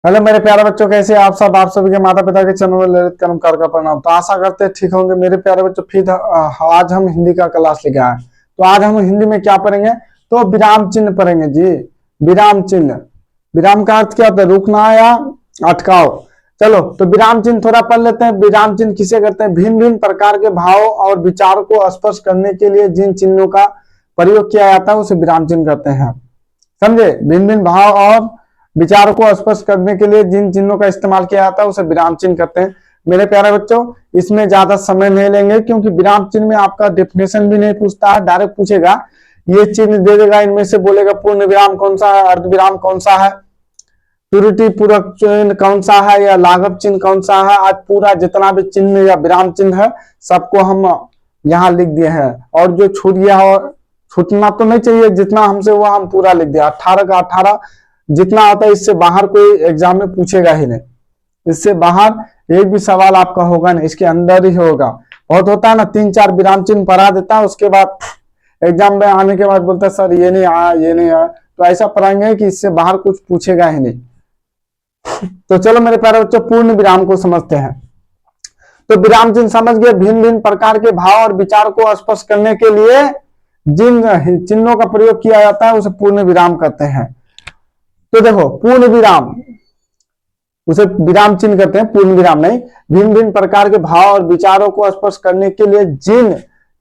Hello मेरे प्यारे बच्चों, कैसे आप सब। आप सभी के माता पिता के चरणों में ललित कर्मकार का प्रणाम। तो आशा करते हैं ठीक होंगे मेरे प्यारे बच्चों। फिर आज हम हिंदी का क्लास लेके आए। तो आज हम हिंदी में क्या पढ़ेंगे? तो विराम चिन्ह पढ़ेंगे जी। विराम चिन्ह, विराम का अर्थ क्या होता है? रुकना या अटकाव। चलो तो विराम चिन्ह थोड़ा पढ़ लेते हैं। विराम चिन्ह किसे कहते हैं? भिन्न भिन्न प्रकार के भाव और विचारों को स्पष्ट करने के लिए जिन चिन्हों का प्रयोग किया जाता है उसे विराम चिन्ह कहते हैं। समझे? भिन्न भिन्न भाव और विचारों को स्पष्ट करने के लिए जिन चिन्हों का इस्तेमाल किया जाता है उसे विराम चिन्ह कहते हैं। मेरे प्यारे बच्चों, इसमें ज्यादा समय नहीं लेंगे क्योंकि विराम चिन्ह में आपका डेफिनेशन भी नहीं पूछता है, डायरेक्ट पूछेगा। ये चिन्ह दे देगा, इनमें से बोलेगा पूर्ण विराम कौन सा है, अर्ध विराम कौन सा है, त्रुटि पूरक चिन्ह कौन सा है या लाघव चिन्ह कौन सा है। आज पूरा जितना भी चिन्ह या विराम चिन्ह है सबको हम यहाँ लिख दिए हैं। और जो छूट गया हो, छूटना तो नहीं चाहिए, जितना हमसे हुआ हम पूरा लिख दिया। 18 का 18 जितना आता है, इससे बाहर कोई एग्जाम में पूछेगा ही नहीं। इससे बाहर एक भी सवाल आपका होगा नहीं, इसके अंदर ही होगा। बहुत होता है ना, 3-4 विराम चिन्ह पढ़ा देता है, उसके बाद एग्जाम में आने के बाद बोलता है सर ये नहीं आया, ये नहीं आया। तो ऐसा पढ़ाएंगे कि इससे बाहर कुछ पूछेगा ही नहीं। तो चलो मेरे प्यारे बच्चों, पूर्ण विराम को समझते हैं। तो विराम चिन्ह समझ गए। भिन्न भिन्न प्रकार के भाव और विचार को स्पष्ट करने के लिए जिन चिन्हों का प्रयोग किया जाता है उसे पूर्ण विराम कहते हैं। तो देखो, पूर्ण विराम उसे विराम चिन्ह कहते हैं, पूर्ण विराम नहीं। भिन्न भिन्न प्रकार के भाव और विचारों को स्पष्ट करने के लिए जिन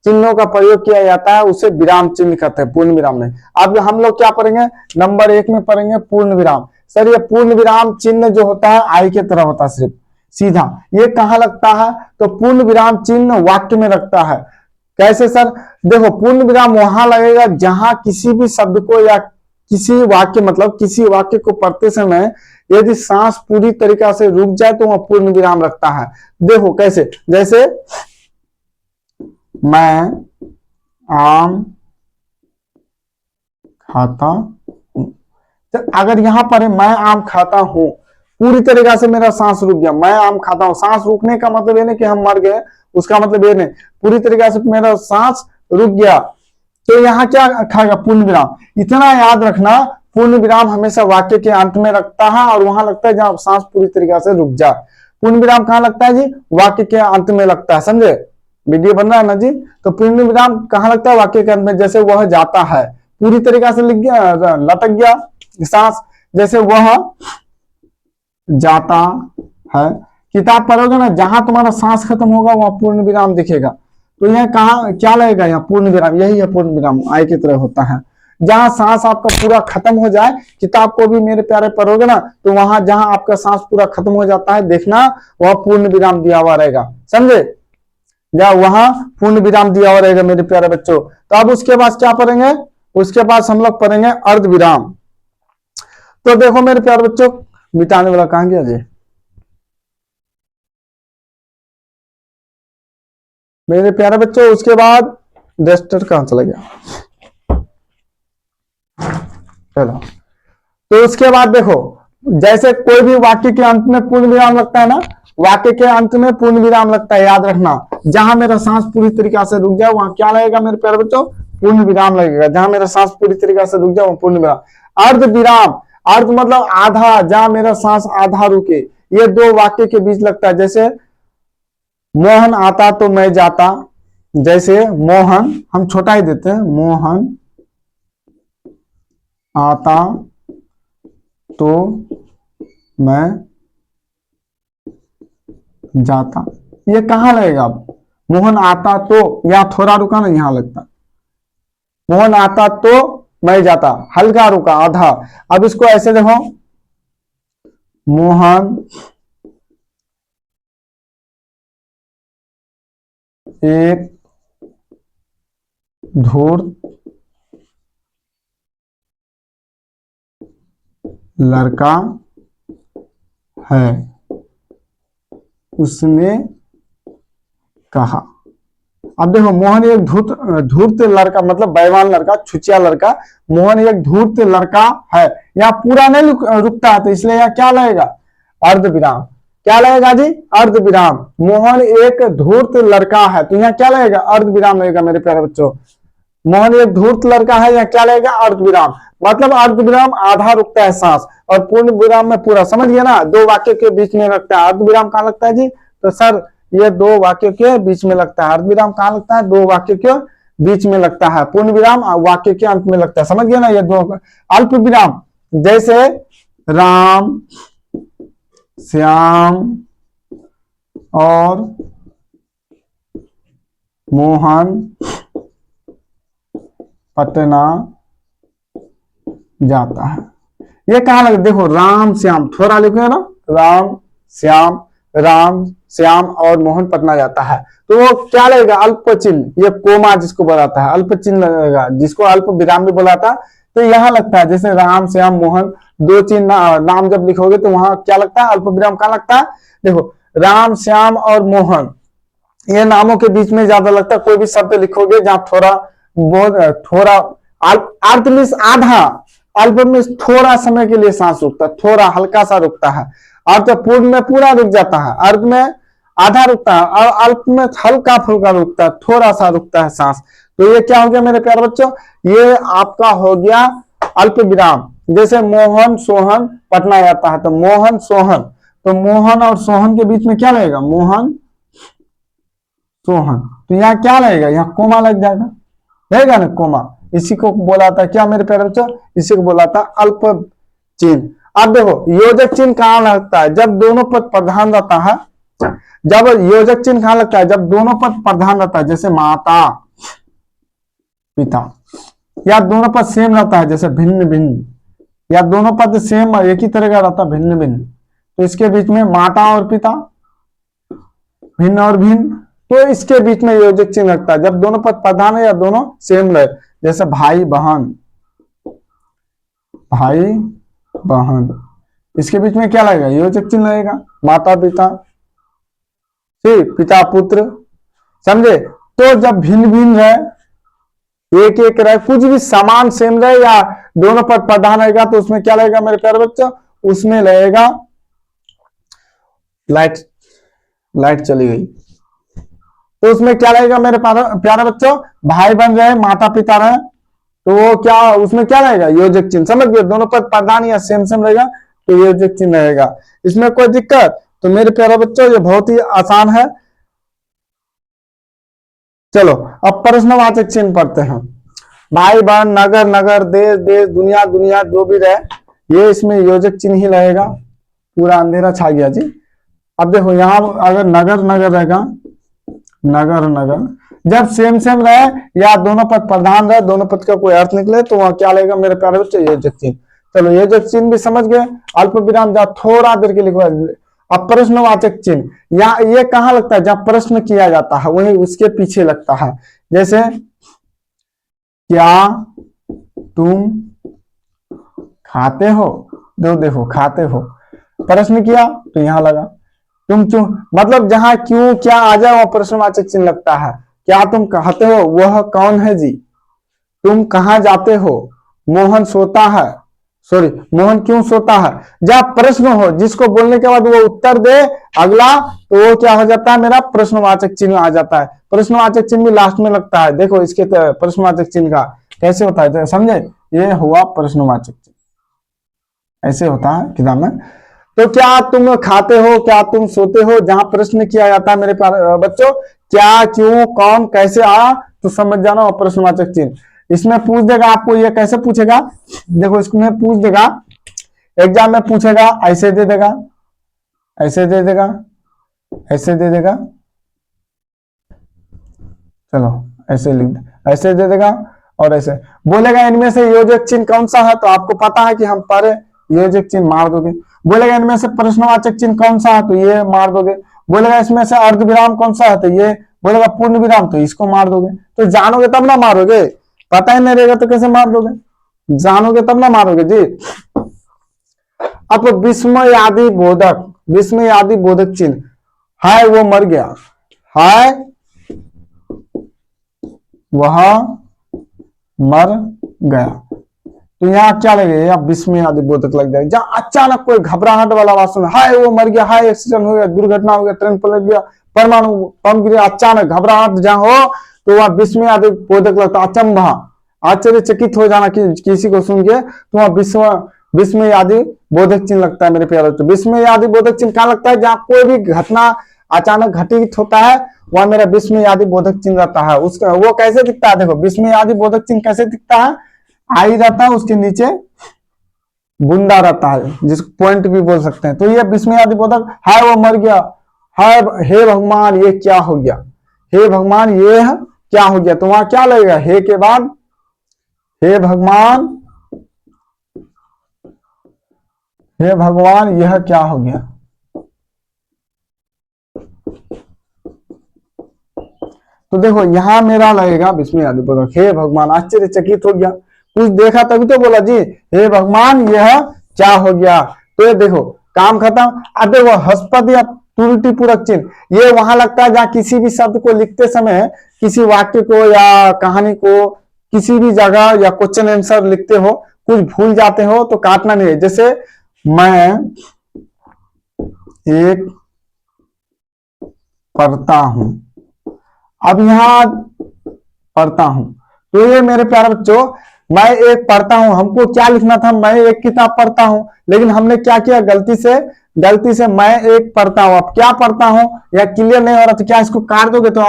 चिन्हों का प्रयोग किया जाता है उसे विराम चिन्ह कहते हैं, पूर्ण विराम नहीं। अब हम लोग क्या पढ़ेंगे? नंबर 1 में पढ़ेंगे पूर्ण विराम। सर ये पूर्ण विराम चिन्ह जो होता है आई के तरह होता है, सिर्फ सीधा। ये कहाँ लगता है? तो पूर्ण विराम चिन्ह वाक्य में लगता है। कैसे सर? देखो, पूर्ण विराम वहां लगेगा जहां किसी भी शब्द को या किसी वाक्य, मतलब किसी वाक्य को पढ़ते समय यदि सांस पूरी तरीका से रुक जाए तो वह पूर्ण विराम रखता है। देखो कैसे, जैसे मैं आम खाता हूं। अगर यहां पर है मैं आम खाता हूं, पूरी तरीका से मेरा सांस रुक गया, मैं आम खाता हूं। सांस रुकने का मतलब ये नहीं कि हम मर गए, उसका मतलब ये नहीं, पूरी तरीका से मेरा सांस रुक गया। तो यहाँ क्या खाएगा? पूर्ण विराम। इतना याद रखना, पूर्ण विराम हमेशा वाक्य के अंत में लगता है और वहां लगता है जहां सांस पूरी तरीके से रुक जाए। पूर्ण विराम कहाँ लगता है जी? वाक्य के अंत में लगता है। समझे? वीडियो बन रहा है ना जी? तो पूर्ण विराम कहाँ लगता है? वाक्य के अंत में। जैसे वह जाता है, पूरी तरीके से लिख गया, लटक गया सांस। जैसे वह जाता है, किताब पढ़ोगे ना, जहां तुम्हारा सांस खत्म होगा वहां पूर्ण विराम दिखेगा। तो यह कहाँ क्या लगेगा? यहाँ पूर्ण विराम। यही है पूर्ण विराम, आई की तरह होता है। जहां सांस आपका पूरा खत्म हो जाए, किताब को भी मेरे प्यारे पढ़ोगे ना, तो वहां जहां आपका सांस पूरा खत्म हो जाता है, देखना वह पूर्ण विराम दिया हुआ रहेगा। समझे? या वहां पूर्ण विराम दिया हुआ रहेगा मेरे प्यारे बच्चों। तो अब उसके बाद क्या पढ़ेंगे? उसके बाद हम लोग पढ़ेंगे अर्ध विराम। तो देखो मेरे प्यारे बच्चों, मिटाने वाला कहां गया जी? मेरे प्यारे बच्चों, उसके बाद डस्टर कहां चला गया? चलो, तो उसके बाद देखो, जैसे कोई भी वाक्य के अंत में पूर्ण विराम लगता है ना, वाक्य के अंत में पूर्ण विराम लगता है, याद रखना। जहां मेरा सांस पूरी तरीके से रुक जाए वहां क्या लगेगा मेरे प्यारे बच्चों? पूर्ण विराम लगेगा। जहां मेरा सांस पूरी तरीके से रुक जाए वहां पूर्ण विराम। अर्ध विराम, अर्ध मतलब आधा, जहां मेरा सांस आधा रुके, ये दो वाक्य के बीच लगता है। जैसे मोहन आता तो मैं जाता। जैसे मोहन हम छोटा ही देते हैं, मोहन आता तो मैं जाता। ये कहां लगेगा? अब मोहन आता तो, या थोड़ा रुका ना, यहां लगता। मोहन आता तो मैं जाता, हल्का रुका, आधा। अब इसको ऐसे देखो, मोहन एक धूर्त लड़का है, उसने कहा। अब देखो, मोहन एक धूर्त लड़का मतलब बेईमान लड़का, छुचिया लड़का। मोहन एक धूर्त लड़का है, यहाँ पूरा नहीं रुकता है, तो इसलिए यहाँ क्या लगेगा? अर्ध विराम। क्या लगेगा जी? अर्ध विराम। मोहन एक धूर्त लड़का है, तो यहाँ क्या लगेगा? अर्ध विराम लगेगा मेरे प्यारे बच्चों। मोहन एक धूर्त लड़का है, यहाँ क्या लगेगा? अर्ध विराम। मतलब अर्ध विराम आधा रुकता है सांस, और पूर्ण विराम में पूरा। समझ गया ना, दो वाक्य के बीच में लगता है। अर्ध विराम कहाँ लगता है जी? तो सर ये दो वाक्य के बीच में लगता है। अर्ध विराम कहाँ लगता है? दो वाक्य के बीच में लगता है। पूर्ण विराम वाक्य के अंत में लगता है। समझ गया ना, ये दो। अल्प विराम जैसे राम, श्याम और मोहन पटना जाता है। ये कहां लगे? देखो राम श्याम, थोड़ा लिखो ना, राम श्याम, राम श्याम और मोहन पटना जाता है। तो वो क्या लगेगा? अल्प चिन्ह, ये कोमा जिसको बोलाता है, अल्प चिन्ह लगेगा, जिसको अल्प विराम भी बोलाता। तो यहाँ लगता है जैसे राम श्याम मोहन, दो चिन्ह नाम जब लिखोगे तो वहां क्या लगता है? अल्प विराम कहाँ लगता है? देखो राम श्याम और मोहन, ये नामों के बीच में ज्यादा लगता है। कोई भी शब्द लिखोगे जहाँ थोड़ा बहुत थोड़ा अर्थ में आधा, अल्प में थोड़ा समय के लिए सांस रुकता है, थोड़ा हल्का सा रुकता है। अर्थ पूर्ण में पूरा रुक जाता है, अर्ध में आधा रुकता है, और अल्प में हल्का फुल्का रुकता है, थोड़ा सा रुकता है सांस। तो ये क्या हो गया मेरे प्यारे बच्चों? ये आपका हो गया अल्प विराम। जैसे मोहन सोहन पटना जाता है, तो मोहन सोहन, तो मोहन और सोहन के बीच में क्या लगेगा? मोहन सोहन। तो यहाँ क्या लगेगा? यहाँ कोमा लग जाएगा, रहेगा ना कोमा। इसी को बोला था क्या मेरे प्यारे बच्चों? इसी को बोला था अल्प चिन्ह। अब देखो योजक चिन्ह कहाँ लगता है? जब दोनों पद प्रधान रहता है। जब योजक चिन्ह कहाँ लगता है? जब दोनों पद प्रधान रहता है, जैसे माता पिता, या दोनों पद सेम रहता है, जैसे भिन्न भिन्न, या दोनों पद सेम एक ही तरह का रहता है, भिन्न भिन्न। तो इसके बीच में माता और पिता, भिन्न और भिन्न, तो इसके बीच में योजक चिन्ह लगता है। जब दोनों पद प्रधान है या दोनों सेम रहे, जैसे भाई बहन, भाई बहन, इसके बीच में क्या लगेगा? योजक चिन्ह लगेगा। माता पिता, ठीक, पिता पुत्र, समझे? तो जब भिन्न भिन्न रहे, एक एक रहे, कुछ भी समान सेम रहे या दोनों पद प्रधान रहेगा, तो उसमें क्या लगेगा मेरे प्यारे बच्चों? उसमें लगेगा, लाइट चली गई, तो उसमें क्या लगेगा मेरे प्यारे बच्चों? भाई बन रहे, माता पिता रहे, तो वो क्या, उसमें क्या रहेगा? योजक चिन्ह। समझ गए? दोनों पद प्रधान या सेम सेम रहेगा तो योजक चिन्ह रहेगा। इसमें कोई दिक्कत? तो मेरे प्यारे बच्चों ये बहुत ही आसान है। चलो अब प्रश्नवाचक चिन्ह पढ़ते हैं। भाई बहन, नगर नगर, देश देश, दुनिया दुनिया, जो भी रहे, ये इसमें योजक चिन्ह ही रहेगा। पूरा अंधेरा छा गया जी। अब देखो यहाँ अगर नगर नगर रहेगा, नगर नगर, जब सेम सेम रहे या दोनों पद प्रधान रहे, दोनों पद का कोई अर्थ निकले, तो वहां क्या लगेगा मेरे प्यारे बच्चे? योजक चिन्ह। चलो योजक चिन्ह भी समझ गए। अल्प विराम जहाँ थोड़ा देर के लिए। अब प्रश्नवाचक चिन्ह, या ये कहाँ लगता है? जब प्रश्न किया जाता है वही उसके पीछे लगता है। जैसे क्या तुम खाते हो? देखो खाते हो, प्रश्न किया तो यहां लगा। तुम क्यों, मतलब जहां क्यों क्या आ जाए वहां प्रश्नवाचक चिन्ह लगता है। क्या तुम खाते हो? वह कौन है जी? तुम कहाँ जाते हो? मोहन सोता है, सॉरी मोहन क्यों सोता है? जब प्रश्न हो, जिसको बोलने के बाद वो उत्तर दे अगला, तो वो क्या हो जाता है? मेरा प्रश्नवाचक चिन्ह आ जाता है। प्रश्नवाचक चिन्ह भी लास्ट में लगता है। देखो इसके प्रश्नवाचक चिन्ह का कैसे होता है, समझे? ये हुआ प्रश्नवाचक चिन्ह, ऐसे होता है किताब में। तो क्या तुम खाते हो, क्या तुम सोते हो, जहां प्रश्न किया जाता है मेरे बच्चों, क्या क्यों कौन कैसे आ, तो समझ जाना प्रश्नवाचक चिन्ह। इसमें पूछ देगा आपको, ये कैसे पूछेगा? देखो इसमें पूछ देगा, एग्जाम में पूछेगा, ऐसे दे देगा, ऐसे दे देगा, ऐसे दे देगा, चलो ऐसे लिख दे, ऐसे दे देगा, और ऐसे बोलेगा इनमें से योजक चिन्ह कौन सा है, तो आपको पता है कि हम पढ़े, योजक चिन्ह मार दोगे। बोलेगा इनमें से प्रश्नवाचक चिन्ह कौन सा है, तो ये मार दोगे। बोलेगा इसमें से अर्ध विराम कौन सा है, तो ये। बोलेगा पूर्ण विराम, तो इसको मार दोगे। तो जानोगे तब ना मारोगे, पता ही नहीं रहेगा तो कैसे मार दोगे? जानोगे तब ना मारोगे जी। अब विस्मयादि बोधक, विस्मयादि बोधक चिन्ह, हाय वो मर गया, हाय वह मर गया, तो यहाँ क्या लगेगा? विस्मयादि बोधक लग जाएगा। जहाँ अचानक कोई घबराहट वाला आवाज सुना, हाय वो मर गया, हाय एक्सीडेंट हो गया, दुर्घटना हो गया, ट्रेन पलट गया, परमाणु बम गिरा, अचानक घबराहट जहां हो, तो वह विस्मयादि बोधक लगता है। अचंभा, आश्चर्यचकित हो जाना किसी को सुन के, तो वह विस्मय आदि बोधक चिन्ह लगता है मेरे प्यारे बच्चों। विस्मय आदि बोधक चिन्ह क्या लगता है? जहाँ कोई भी घटना अचानक घटित होता है वह मेरा विस्मय आदि बोधक चिन्ह रहता है। उसका वो कैसे दिखता है? देखो विस्मय आदि बोधक चिन्ह कैसे दिखता है? आई रहता है, उसके नीचे बुंदा रहता है, जिसको पॉइंट भी बोल सकते हैं। तो ये विस्मय आदि बोधक, हाय वो मर गया, हाय हे भगवान ये क्या हो गया, हे भगवान ये क्या हो गया, तो वहां क्या लगेगा? हे के बाद हे भगवान, हे भगवान यह क्या हो गया। तो देखो यहां मेरा लगेगा विस्मय आदि बोधक, हे भगवान, आश्चर्यचकित हो गया, कुछ देखा तभी तो बोला जी हे भगवान यह क्या हो गया। तो ये देखो काम खत्म। अब देखो हस्पद या त्रुटि पूरक चिन्ह, ये वहां लगता है जहां किसी भी शब्द को लिखते समय, किसी वाक्य को या कहानी को किसी भी जगह या क्वेश्चन आंसर लिखते हो, कुछ भूल जाते हो तो काटना नहीं है। जैसे मैं एक पढ़ता हूं, अब यहां पढ़ता हूं, तो ये मेरे प्यारे बच्चों मैं एक पढ़ता हूं, हमको क्या लिखना था? मैं एक किताब पढ़ता हूं, लेकिन हमने क्या किया? गलती से मैं एक पढ़ता हूं। अब क्या पढ़ता हूं या क्लियर नहीं हो रहा, तो क्या इसको काट दोगे? तो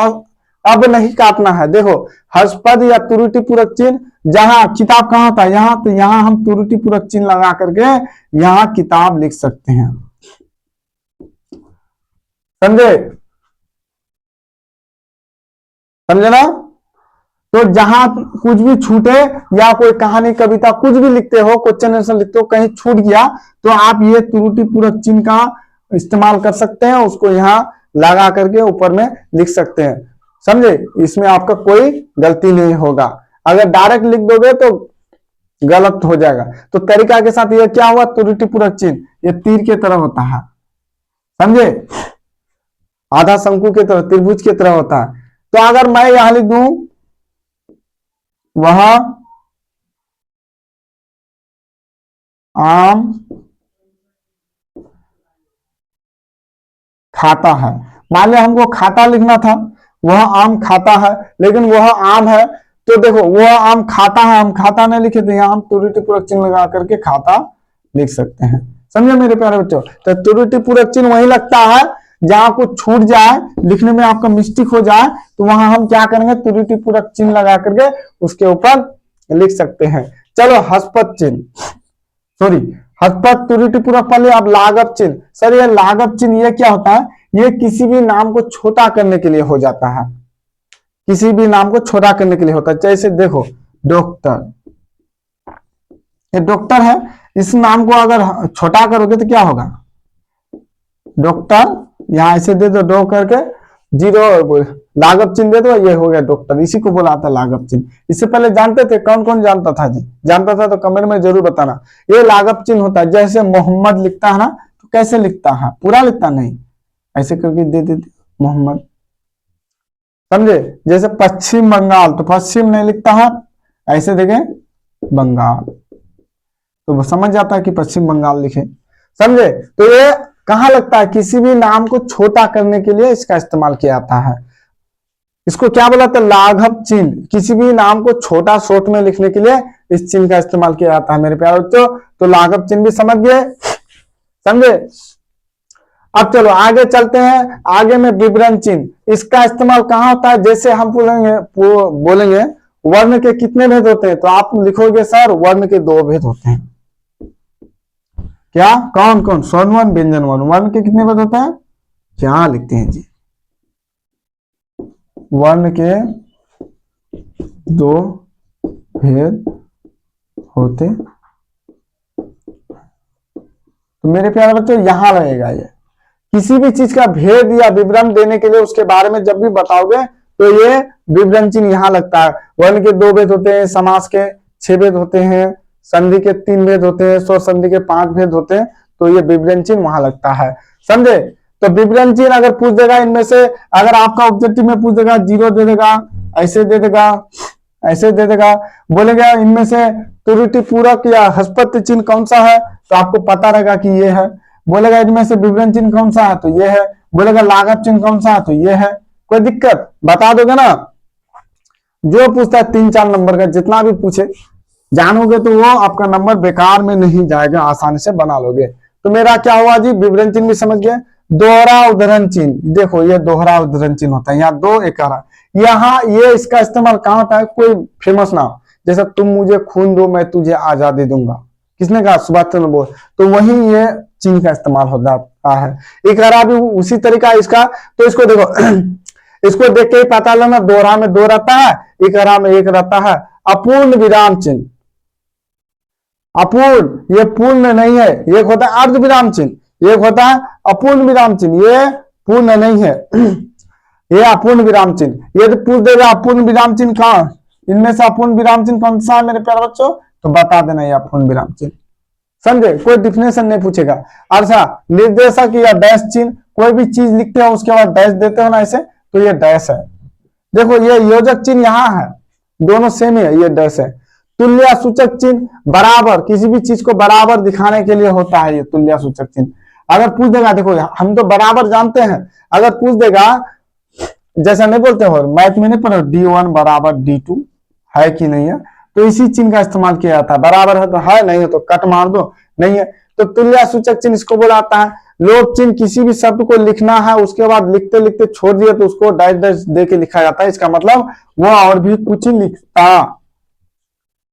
अब नहीं काटना है। देखो हस्पद या त्रुटि पूरक चिन्ह, जहां किताब कहां था? यहां, तो यहां हम त्रुटि पूरक चिन्ह लगा करके यहां किताब लिख सकते हैं। समझे? समझे ना? तो जहां कुछ भी छूटे या कोई कहानी कविता कुछ भी लिखते हो, क्वेश्चन आंसर लिखते हो, कहीं छूट गया तो आप ये त्रुटि पूरक चिन्ह का इस्तेमाल कर सकते हैं, उसको यहाँ लगा करके ऊपर में लिख सकते हैं। समझे? इसमें आपका कोई गलती नहीं होगा। अगर डायरेक्ट लिख दोगे तो गलत हो जाएगा। तो तरीका के साथ ये क्या हुआ? त्रुटि पूरक चिन्ह ये तीर के तरह होता है, समझे? आधा शंकु के तरह, त्रिभुज के तरह होता है। तो अगर मैं यहां लिख दूं वह आम खाता है, मान लिया हमको खाता लिखना था, वह आम खाता है, लेकिन वह आम है, तो देखो वह आम खाता है, हम खाता नहीं लिखे, तो यहां हम त्रुटि पूरक चिन्ह लगा करके खाता लिख सकते हैं। समझे मेरे प्यारे बच्चों? तो त्रुटि पूरक चिन्ह वही लगता है जहां कुछ छूट जाए, लिखने में आपका मिस्टेक हो जाए, तो वहां हम क्या करेंगे? त्रुटि पूरक चिन्ह लगा करके उसके ऊपर लिख सकते हैं। चलो हस्पद चिन्ह, सॉरी हस्पद त्रुटि पूरक पहले। अब लागव चिन्ह, सर ये लागव चिन्ह ये क्या होता है? ये किसी भी नाम को छोटा करने के लिए हो जाता है, किसी भी नाम को छोटा करने के लिए होता है। जैसे देखो डॉक्टर, ये डॉक्टर है, इस नाम को अगर छोटा करोगे तो क्या होगा? डॉक्टर, यहां ऐसे दे दो डॉ करके, जीरो लागव चिन्ह दे दो, ये हो गया डॉक्टर। इसी को बोलाता है लागव चिन्ह। इससे पहले जानते थे? कौन कौन जानता था जी? जानता था तो कमेंट में जरूर बताना। ये लागव चिन्ह होता है। जैसे मोहम्मद लिखता है ना, तो कैसे लिखता है? पूरा लिखता नहीं, ऐसे करके दे देते मोहम्मद, समझे? जैसे पश्चिम बंगाल, तो पश्चिम नहीं लिखता है, ऐसे देखें बंगाल, तो समझ जाता है कि पश्चिम बंगाल लिखे। समझे? तो ये कहां लगता है? किसी भी नाम को छोटा करने के लिए इसका इस्तेमाल किया जाता है। इसको क्या बोला था? लाघव चिन्ह। किसी भी नाम को छोटा शॉर्ट में लिखने के लिए इस चिन्ह का इस्तेमाल किया जाता है मेरे प्यारे बच्चों। तो लाघव चिन्ह भी समझ गए, समझे? अब चलो आगे चलते हैं। आगे में विवरण चिन्ह, इसका इस्तेमाल कहां होता है? जैसे हम बोलेंगे वर्ण के कितने भेद होते हैं, तो आप लिखोगे सर वर्ण के 2 भेद होते हैं। क्या? कौन कौन? स्वर्ण वर्ण, व्यंजन वर्ण। वर्ण के कितने भेद होते हैं? क्या लिखते हैं जी? वर्ण के 2 भेद होते। तो मेरे प्यारे बच्चों यहां रहेगा ये, किसी भी चीज का भेद या विवरण देने के लिए उसके बारे में जब भी बताओगे तो ये विवरण चिन्ह यहां लगता है। वर्ण के 2 भेद होते हैं, समास के 6 भेद होते हैं, संधि के 3 भेद होते हैं, स्वर संधि के 5 भेद होते हैं, तो ये विवरण चिन्ह वहां लगता है। समझे? तो विवरण चिन्ह अगर पूछ देगा इनमें से, अगर आपका ऑब्जेक्टिव में पूछ देगा, 0 दे देगा, ऐसे दे देगा, ऐसे दे देगा, बोलेगा इनमें से त्रुटि पूरक या हस्पद चिन्ह कौन सा है, तो आपको पता रहेगा कि ये है। बोलेगा इनमें से विवरण चिन्ह कौन सा है, तो ये है। बोलेगा लागव चिन्ह कौन सा है, तो ये है। कोई दिक्कत? बता दोगे ना? जो पूछता है 3-4 नंबर का, जितना भी पूछे जानोगे तो वो आपका नंबर बेकार में नहीं जाएगा, आसानी से बना लोगे। तो मेरा क्या हुआ जी, विवरण चिन्ह भी समझ गए। दोहरा उद्धरण चिन्ह, देखो ये दोहरा उद्धरण चिन्ह होता है, यहाँ दो एक यहाँ ये इसका इस्तेमाल कहाँ होता है, कोई फेमस नाम, जैसे तुम मुझे खून दो मैं तुझे आजादी दूंगा, किसने कहा, सुभाष चंद्र बोस, तो वही ये चिन्ह का इस्तेमाल हो जाता है। इकरा भी उसी तरीका इसका, तो इसको देखो इसको देख के ही पता लेना, दोहरा में दो रहता है, इकरा में एक रहता है। अपूर्ण विराम चिन्ह, अपूर्ण ये पूर्ण नहीं है, एक होता है अर्ध विराम चिन्ह, एक होता है अपूर्ण विराम चिन्ह, ये पूर्ण नहीं है ये अपूर्ण विराम चिन्ह। ये तो पूछ देगा अपूर्ण विराम चिन्ह कहाँ, इनमें से अपूर्ण विराम चिन्ह कौन सा है मेरे प्यारे बच्चों, तो बता देना ये अपूर्ण विराम चिन्ह, समझे, कोई डिफिनेशन नहीं पूछेगा। अच्छा निर्देशक या डैश चिन्ह, कोई भी चीज लिखते हो उसके बाद डैश देते हो ना ऐसे, तो ये डैश है। देखो ये योजक चिन्ह यहाँ है, दोनों सेम है, ये डैश है। तुल्य सूचक चिन्ह, बराबर, किसी भी चीज को बराबर दिखाने के लिए होता है ये तुल्य सूचक चिन्ह। अगर पूछ देगा, देखो हम तो बराबर जानते हैं, अगर पूछ देगा जैसा नहीं बोलते हो मैथ में नहीं पढ़ो D1 बराबर D2 है कि नहीं है, तो इसी चिन्ह का इस्तेमाल किया जाता है, बराबर है तो है, नहीं है तो कट मार दो, नहीं है तो तुल्य सूचक चिन्ह इसको बोलाता है। लोप चिन्ह, किसी भी शब्द को लिखना है उसके बाद लिखते लिखते छोड़ दिया तो उसको डैश डैश दे के लिखा जाता है, इसका मतलब वो और भी कुछ लिखता,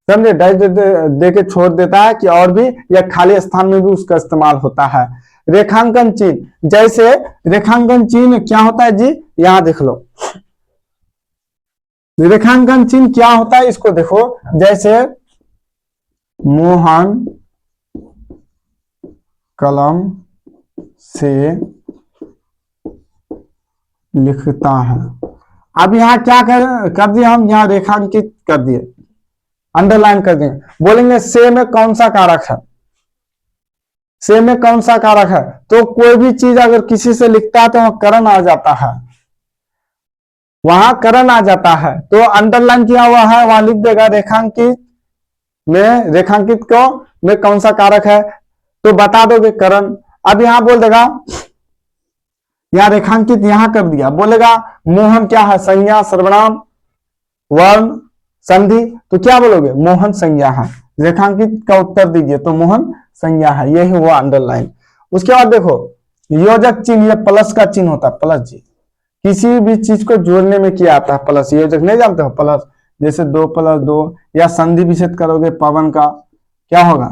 समझे, डैश दे के छोड़ देता है कि और भी, या खाली स्थान में भी उसका इस्तेमाल होता है। रेखांकन चिन्ह, जैसे रेखांकन चिन्ह क्या होता है जी, यहां देख लो, रेखांकन चिन्ह क्या होता है इसको देखो, जैसे मोहन कलम से लिखता है। अब यहाँ क्या कर दिया हम, यहाँ रेखांकित कर दिए, अंडरलाइन कर दिए, बोलेंगे से में कौन सा कारक है, से में कौन सा कारक है, तो कोई भी चीज अगर किसी से लिखता है तो वहां करण आ जाता है, वहां करण आ जाता है, तो अंडरलाइन किया हुआ है, वहां लिख देगा रेखांकित में, रेखांकित को में कौन सा कारक है, तो बता दोगे करण। अब यहां बोल देगा, यहां रेखांकित यहां कर दिया, बोलेगा मोहन क्या है, संज्ञा, सर्वनाम, वर्ण, संधि, तो क्या बोलोगे, मोहन संज्ञा है, रेखांकित का उत्तर दीजिए, तो मोहन संज्ञा है, यही हुआ अंडरलाइन। उसके बाद देखो योजक चिन्ह, ये प्लस का चिन्ह होता है, प्लस जी, किसी भी चीज को जोड़ने में किया आता है प्लस, योजक नहीं जानते हो प्लस, जैसे 2+2, या संधि विच्छेद करोगे पवन का क्या होगा,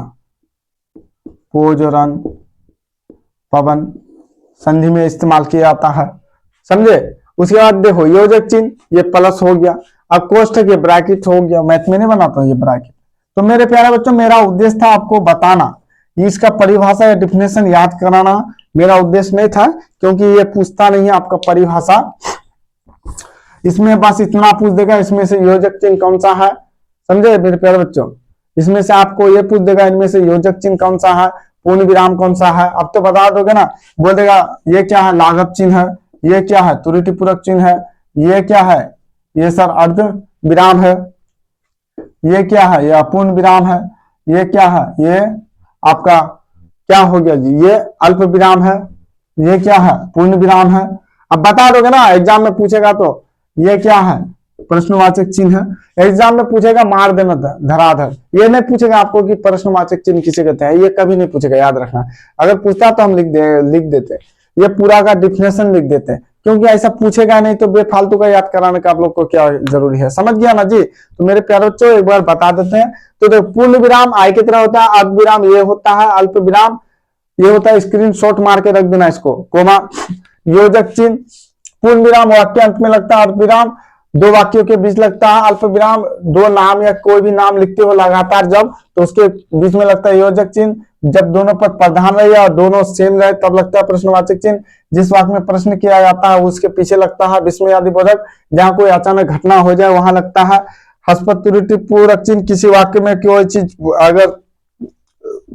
पोजरन, पवन, संधि में इस्तेमाल किया जाता है, समझे। उसके बाद देखो योजक चिन्ह, ये प्लस हो गया, अब कोष्ठक ये ब्रैकेट हो गया, मैथ में नहीं बनाता हूं ये ब्रैकेट। तो मेरे प्यारे बच्चों मेरा उद्देश्य था आपको बताना, इसका परिभाषा या डिफिनेशन याद कराना मेरा उद्देश्य नहीं था, क्योंकि ये पूछता नहीं है आपका परिभाषा, इसमें बस इतना पूछ देगा इसमें से योजक चिन्ह कौन सा है, समझे मेरे प्यारे बच्चों, इसमें से आपको ये पूछ देगा इनमें से योजक चिन्ह कौन सा है, पूर्ण विराम कौन सा है, अब तो बता दोगे ना, बोल देगा ये क्या है, लाघव चिन्ह है, ये क्या है, त्रुटिपूरक चिन्ह है, ये क्या है, ये सर अर्ध विराम है, ये क्या है, ये अपूर्ण विराम है, ये क्या है, ये आपका क्या हो गया जी, ये अल्प विराम है, ये क्या है, पूर्ण विराम है। अब बता दोगे ना, एग्जाम में पूछेगा तो ये क्या है, प्रश्नवाचक चिन्ह है, एग्जाम में पूछेगा मार देना धराधर, ये नहीं पूछेगा आपको कि प्रश्नवाचक चिन्ह किसे कहते हैं, ये कभी नहीं पूछेगा, याद रखना। अगर पूछता तो हम लिख देते, ये पूरा का डिफिनेशन लिख देते, क्योंकि ऐसा पूछेगा नहीं तो बेफालतू का याद कराने का आप लोग को क्या जरूरी है, समझ गया ना जी। तो मेरे प्यारे बच्चों एक बार बता देते हैं, तो देखो पूर्ण विराम आई की तरह होता है, अर्ध विराम ये होता है, अल्प विराम ये होता है, स्क्रीनशॉट मार के रख देना इसको, कोमा, योजक चिन्ह, पूर्ण विराम वाक्य अंत में लगता है, अर्ध विराम दो वाक्यों के बीच लगता है, अल्प विराम दो नाम या कोई भी नाम लिखते हो लगातार जब, तो उसके बीच में लगता है योजक चिन्ह, जब दोनों पद प्रधान रहे और दोनों सेम रहे तब लगता है प्रश्नवाचक चिन्ह, जिस वाक्य में प्रश्न किया जाता है उसके पीछे लगता है विस्मयादिबोधक, जहां कोई अचानक घटना हो जाए वहां लगता है हस्पत्युरुटिपूरक चिन्ह, किसी वाक्य में कोई चीज अगर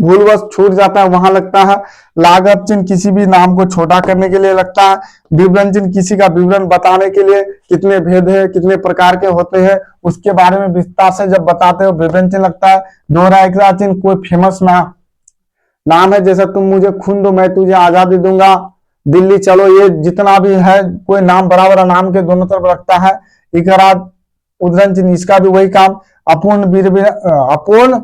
भूलवश छूट जाता है वहां लगता है, लाघव चिन्ह किसी भी नाम को छोटा करने के लिए लगता है, विवरण चिन्ह किसी का विवरण बताने के लिए, कितने भेद है कितने प्रकार के होते हैं उसके बारे में विस्तार से जब बताते हो विवरण चिन्ह लगता है, दोहरा एकरा चिन्ह कोई फेमस नाम है, जैसे तुम मुझे खून दो मैं तुझे आजादी दूंगा, दिल्ली चलो, ये जितना भी है कोई नाम बराबर नाम के दोनों तरफ लगता है, इकरा उद्धरण चिन्ह, इसका भी वही काम। अपूर्ण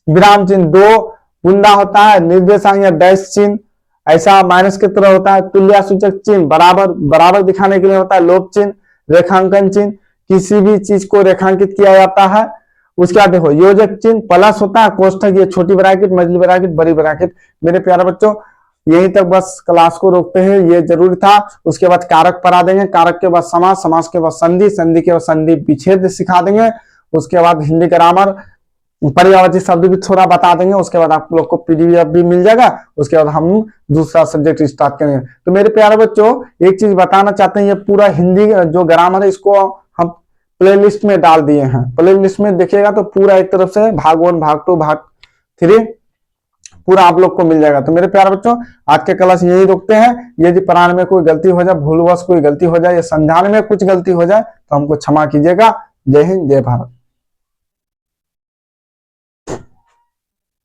विराम चिन्ह, दो बुंदा होता है, निर्देशांक या डैश चिन्ह ऐसा माइनस की तरह होता है। तुल्य सूचक चिन्ह बराबर दिखाने के लिए होता है। लोप चिन्ह, रेखांकन चिन्ह, किसी भी चीज को रेखांकित किया जाता है। उसके बाद देखो योजक चिन्ह, प्लस होता है, कोष्ठक, ये छोटी ब्रैकेट, मझली ब्रैकेट, बड़ी ब्रैकेट। मेरे प्यारे बच्चों यहीं तक बस क्लास को रोकते हैं, ये जरूरी था। उसके बाद कारक पढ़ा देंगे, कारक के बाद समास, समास के बाद संधि, संधि के बाद संधि विच्छेद सिखा देंगे। उसके बाद हिंदी ग्रामर, पर्यायवाची शब्द भी थोड़ा बता देंगे। उसके बाद आप लोग को पीडीएफ भी मिल जाएगा। उसके बाद हम दूसरा सब्जेक्ट स्टार्ट करेंगे। तो मेरे प्यारे बच्चों एक चीज बताना चाहते हैं, ये पूरा हिंदी जो ग्रामर है इसको हम प्लेलिस्ट में डाल दिए हैं। प्लेलिस्ट में देखिएगा तो पूरा एक तरफ से भाग 1, भाग 2, भाग 3 पूरा आप लोग को मिल जाएगा। तो मेरे प्यारे बच्चों आज के क्लास यही रोकते हैं। यदि पढ़ाने में कोई गलती हो जाए, भूलवश कोई गलती हो जाए या समझाने में कुछ गलती हो जाए तो हमको क्षमा कीजिएगा। जय हिंद, जय भारत।